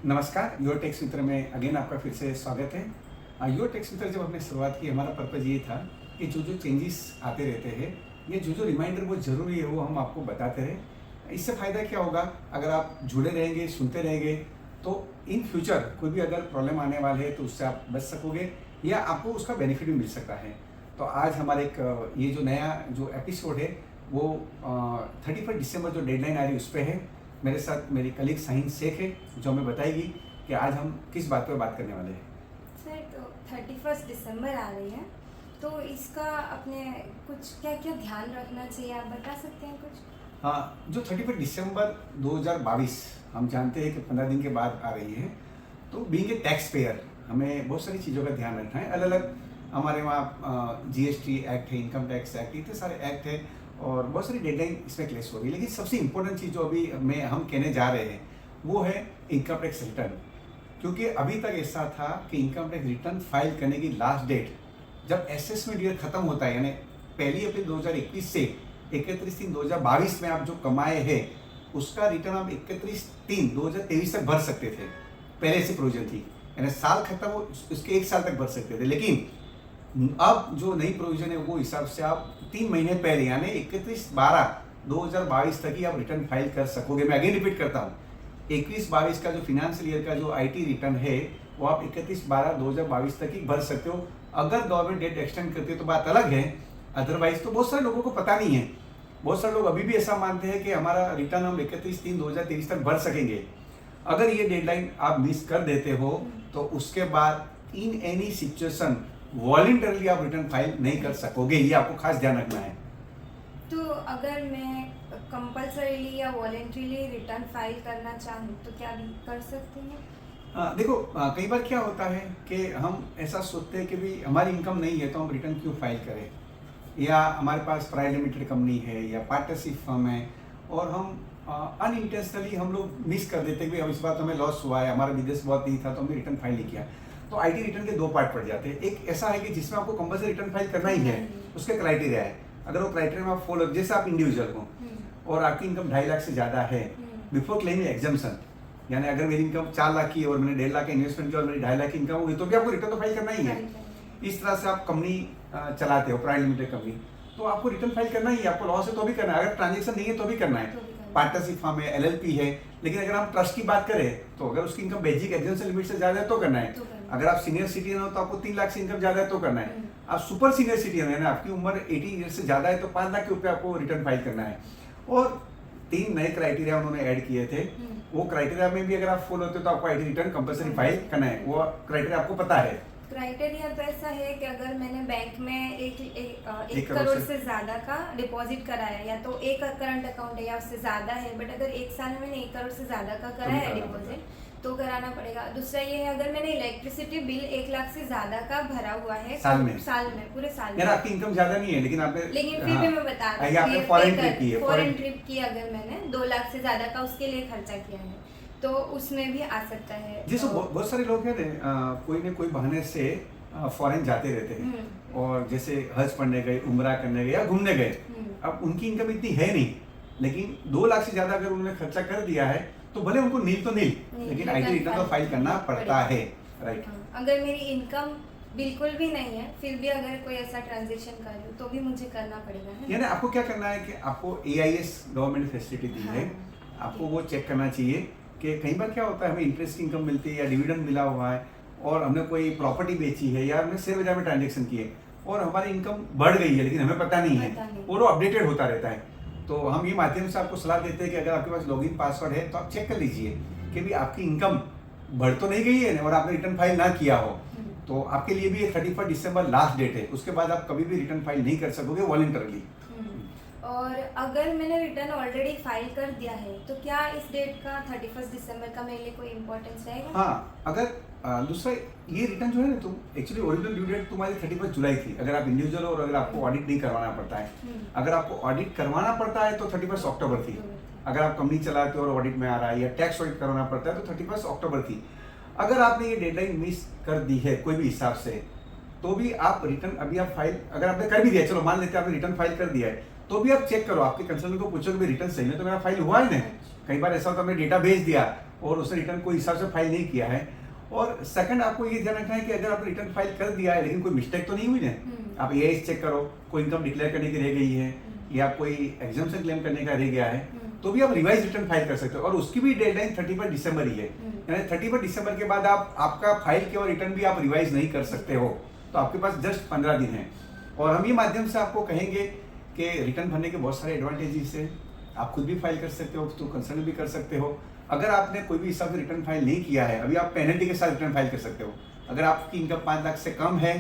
नमस्कार, your takes मित्र में again आपका फिर से स्वागत है। योर टेक्स मित्र जब हमने शुरुआत की, हमारा पर्पज़ ये था कि जो जो चेंजेस आते रहते हैं, ये जो जो रिमाइंडर वो ज़रूरी है वो हम आपको बताते रहें। इससे फ़ायदा क्या होगा, अगर आप जुड़े रहेंगे, सुनते रहेंगे, तो इन फ्यूचर कोई भी अगर प्रॉब्लम आने वाले है तो उससे आप बच सकोगे या आपको उसका बेनिफिट भी मिल सकता है। तो आज हमारे एक ये जो नया जो एपिसोड है वो 31 दिसंबर जो डेडलाइन आ रही है उस पर है। मेरे साथ मेरी कलीग शाहीन शेख है जो हमें बताएगी कि आज हम किस बात पर बात करने वाले हैं। सर, तो 31 दिसंबर आ रही है, तो इसका अपने कुछ क्या क्या ध्यान रखना चाहिए, आप बता सकते हैं कुछ? हाँ, जो 31 दिसंबर 2022 हम जानते हैं कि 15 दिन के बाद आ रही है, तो बीइंग ए टैक्स पेयर हमें बहुत सारी चीज़ों का ध्यान रखना है। अलग अलग हमारे वहाँ जीएसटी एक्ट है, इनकम टैक्स एक्ट, इतने सारे एक्ट है और बहुत सारी डेडलाइन इसमें क्लेश हो रही है। लेकिन सबसे इम्पोर्टेंट चीज़ जो अभी हम कहने जा रहे हैं वो है इनकम टैक्स रिटर्न। क्योंकि अभी तक ऐसा था कि इनकम टैक्स रिटर्न फाइल करने की लास्ट डेट जब असेसमेंट ईयर खत्म होता है, यानी 1 अप्रैल 2021 से 31/3/2022 में आप जो कमाए हैं उसका रिटर्न आप 31/3/2023 तक भर सकते थे। पहले से प्रोविजन थी, यानी साल खत्म हो उसके 1 साल तक भर सकते थे। लेकिन अब जो नई प्रोविजन है वो हिसाब से आप 3 महीने पहले यानी 31/12/2022 तक ही आप रिटर्न फाइल कर सकोगे। मैं अगेन रिपीट करता हूँ, 21-22 का जो फाइनेंशियल ईयर का जो आईटी रिटर्न है वो आप 31/12/2022 तक ही भर सकते हो। अगर गवर्नमेंट डेट एक्सटेंड करती है तो बात अलग है, अदरवाइज तो बहुत सारे लोगों को पता नहीं है। बहुत सारे लोग अभी भी ऐसा मानते हैं कि हमारा रिटर्न हम 31/3/2023 तक भर सकेंगे। अगर ये डेडलाइन आप मिस कर देते हो तो उसके बाद इन एनी सिचुएशन वॉलंटरली आप रिटर्न फाइल नहीं कर सकोगे, ये आपको खास ध्यान रखना है। तो अगर मैं कंपल्सरीली या वॉलेंट्रीली रिटर्न फाइल करना चाहूँ तो क्या भी कर सकती हैं? देखो, कई बार क्या होता है कि हम ऐसा सोचते हैं कि भाई हमारी इनकम नहीं है तो हम रिटर्न क्यों फाइल करें, या हमारे पास प्राइवेट लिमिटेड कंपनी है या पार्टनरशिप फर्म है और हम अनइंटेंशनली हम लोग मिस कर देते हैं कि इस बार तो हमें लॉस हुआ है, हमारा बिजनेस बहुत नहीं था तो हमने रिटर्न फाइल नहीं किया। तो आईटी रिटर्न के 2 पार्ट पड़ जाते हैं। एक ऐसा है कि जिसमें आपको कंपल्सरी रिटर्न फाइल करना ही है, उसके क्राइटेरिया है। अगर वो क्राइटेरिया में आप फॉलो, जैसे आप इंडिविजुअल हो और आपकी इनकम 2.5 लाख से ज़्यादा है, बिफोर क्लेमिंग एग्जाम्पशन, यानी अगर मेरी इनकम 4 लाख की है और मैंने 1.5 लाख का इन्वेस्टमेंट किया और मेरी 2.5 लाख की इनकम होगी तो भी आपको रिटर्न तो फाइल करना ही है। इस तरह से आप कंपनी चलाते हो, प्राइवेट लिमिटेड कंपनी, तो आपको रिटर्न फाइल करना ही है। आपको लॉस है तो भी करना है, अगर ट्रांजेक्शन नहीं है तो भी करना है। पार्टनरशिप फर्म है, एलएलपी है। लेकिन अगर हम ट्रस्ट की बात करें तो अगर उसकी इनकम बेसिक एग्जाम्पशन लिमिट से ज़्यादा है तो करना है। अगर आप सीनियर सिटीजन हो तो आपको 3 लाख से इनकम ज़्यादा है तो करना है। आप सुपर सीनियर सिटीजन है ना, आपकी उम्र 80 ईयर से ज़्यादा है तो 5 लाख के ऊपर आपको रिटर्न फाइल करना है। और 3 नए क्राइटेरिया उन्होंने ऐड किए थे, वो क्राइटेरिया में भी अगर आप फॉलो होते हो तो आपको आईटी रिटर्न कंपल्सरी फाइल करना है। वो क्राइटेरिया आपको पता है। क्राइटेरिया तो ऐसा है कि अगर मैंने बैंक में एक करोड़ से ज़्यादा का डिपॉजिट कराया, या तो एक करंट अकाउंट है या उससे ज़्यादा है, बट अगर 1 साल में मैंने 1 करोड़ से ज़्यादा का कराया है डिपॉजिट तो कराना पड़ेगा। दूसरा ये है, अगर मैंने इलेक्ट्रिसिटी बिल 1 लाख से ज़्यादा का भरा हुआ है साल में पूरे साल में, आपकी इनकम ज़्यादा नहीं है लेकिन फिर भी मैं बता रही हूँ, फॉरेन ट्रिप की अगर मैंने 2 लाख से ज़्यादा का उसके लिए खर्चा किया है तो उसमें भी आ सकता है। जैसे बहुत सारे लोग हैं कोई न कोई बहाने से फॉरेन जाते रहते हैं और जैसे हज पढ़ने गए, उम्रा करने गए या घूमने गए। अब उनकी इनकम इतनी है नहीं, लेकिन 2 लाख से ज़्यादा अगर उन्होंने खर्चा कर दिया है तो भले उनको नील तो नील, लेकिन आईटी रिटर्न तो फाइल करना पड़ता है, राइट। अगर मेरी इनकम बिल्कुल भी नहीं है फिर भी अगर कोई ऐसा ट्रांजेक्शन कर लूँ तो भी मुझे करना पड़ेगा, है? यानी आपको क्या करना है कि आपको AIS गवर्नमेंट फैसिलिटी दी है, आपको वो चेक करना चाहिए कि कई बार क्या होता है हमें इंटरेस्ट इनकम मिलती है या डिविडेंड मिला हुआ है और हमने कोई प्रॉपर्टी बेची है या हमने शेयर बाजार में ट्रांजेक्शन किए और हमारी इनकम बढ़ गई है लेकिन हमें पता नहीं है, वो अपडेटेड होता रहता है। तो हम ये माध्यम से आपको सलाह देते हैं कि अगर आपके पास लॉगिन पासवर्ड है तो आप चेक कर लीजिए कि भी आपकी इनकम बढ़ तो नहीं गई है और आपने रिटर्न फाइल ना किया हो तो आपके लिए भी 31 दिसंबर लास्ट डेट है, उसके बाद आप कभी भी रिटर्न फाइल नहीं कर सकोगे वॉलंटरली। और अगर मैंने रिटर्न ऑलरेडी फाइल कर दिया है तो क्या इस डेट का 31 दिसंबर का मेरे लिए कोई इम्पोर्टेंस रहेगा? हाँ, अगर दूसरा ये रिटर्न जो है ना, तुम एक्चुअली ओरिजिनल ड्यू डेट तुम्हारी 31 जुलाई थी अगर आप इंडिविजुअल हो और अगर आपको ऑडिट नहीं करवाना पड़ता है। अगर आपको ऑडिट करवाना पड़ता है तो 31 अक्टूबर थी। अगर आप कंपनी चलाते हो और ऑडिट में आ रहा है या टैक्स ऑडिट करवाना पड़ता है तो 31 अक्टूबर थी। अगर आपने ये डेडलाइन मिस कर दी है कोई भी हिसाब से तो भी आप रिटर्न अभी आप फाइल अगर आपने कर भी दिया, चलो मान लेते हैं आपने रिटर्न फाइल कर दिया है तो भी आप चेक करो, आपके कंसल्टेंट को पूछो कि रिटर्न सही में तो मेरा फाइल हुआ है ना। कई बार ऐसा होता है हमने डेटा भेज दिया और उसने रिटर्न कोई हिसाब से फाइल नहीं किया है। और सेकंड आपको ये ध्यान रखना है कि अगर आपने रिटर्न फाइल कर दिया है लेकिन कोई मिस्टेक तो नहीं हुई है, आप ये चेक करो कोई इनकम डिक्लेयर करने की रह गई है या कोई एग्जाम्पशन क्लेम करने का रह गया है, तो भी आप रिवाइज रिटर्न फाइल कर सकते हो। और उसकी भी डेडलाइन 31 दिसंबर ही है, यानी 31 दिसंबर के बाद आप आपका फाइल के और रिटर्न भी आप रिवाइज नहीं कर सकते हो, तो आपके पास जस्ट 15 दिन है। और हम ये माध्यम से आपको कहेंगे कि रिटर्न भरने के बहुत सारे एडवांटेजेस हैं। आप खुद भी फाइल कर सकते हो, तो कंसल्ट भी कर सकते हो। अगर आपने कोई भी हिसाब से रिटर्न फाइल नहीं किया है, अभी आप पेनल्टी के साथ रिटर्न फाइल कर सकते हो। अगर आपकी इनकम 5 लाख से कम है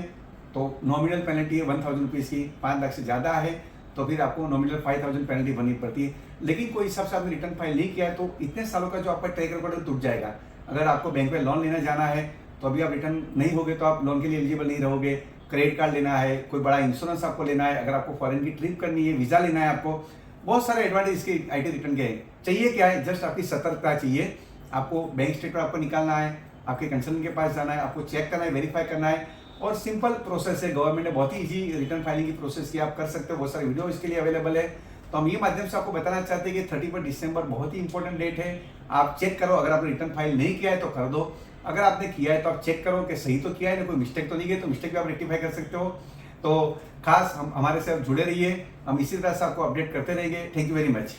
तो नॉमिनल पेनल्टी है 1000 रुपीज़ की, 5 लाख से ज़्यादा है तो फिर आपको नॉमिनल 5000 पेनल्टी भरनी पड़ती है। लेकिन कोई हिसाब से आपने रिटर्न फाइल नहीं किया है तो इतने सालों का जो आपका ट्रैक रिकॉर्ड है टूट जाएगा। अगर आपको बैंक में लोन लेना जाना है तो अभी आप रिटर्न नहीं होगे तो आप लोन के लिए एलिजिबल नहीं रहोगे। क्रेडिट कार्ड लेना है, कोई बड़ा इंश्योरेंस आपको लेना है, अगर आपको फॉरेन की ट्रिप करनी है, वीज़ा लेना है, आपको बहुत सारे एडवांटेज इसके आईटी रिटर्न के हैं। चाहिए क्या है, जस्ट आपकी सतर्कता चाहिए। आपको बैंक स्टेटमेंट आपको निकालना है, आपके कंसल्टेंट के पास जाना है, आपको चेक करना है, वेरीफाई करना है और सिंपल प्रोसेस है। गवर्नमेंट ने बहुत ही इजी रिटर्न फाइलिंग की प्रोसेस की, आप कर सकते हो। बहुत सारे वीडियो इसके लिए अवेलेबल है। तो हम ये माध्यम से आपको बताना चाहते हैं कि 31 दिसंबर बहुत ही इंपॉर्टेंट डेट है। आप चेक करो, अगर आपने रिटर्न फाइल नहीं किया है तो कर दो, अगर आपने किया है तो आप चेक करो कि सही तो किया है ना, कोई मिस्टेक तो नहीं है, तो मिस्टेक भी आप रेक्टिफाई कर सकते हो। तो खास हम हमारे से आप जुड़े रहिए, हम इसी तरह से आपको अपडेट करते रहेंगे। Thank you very much.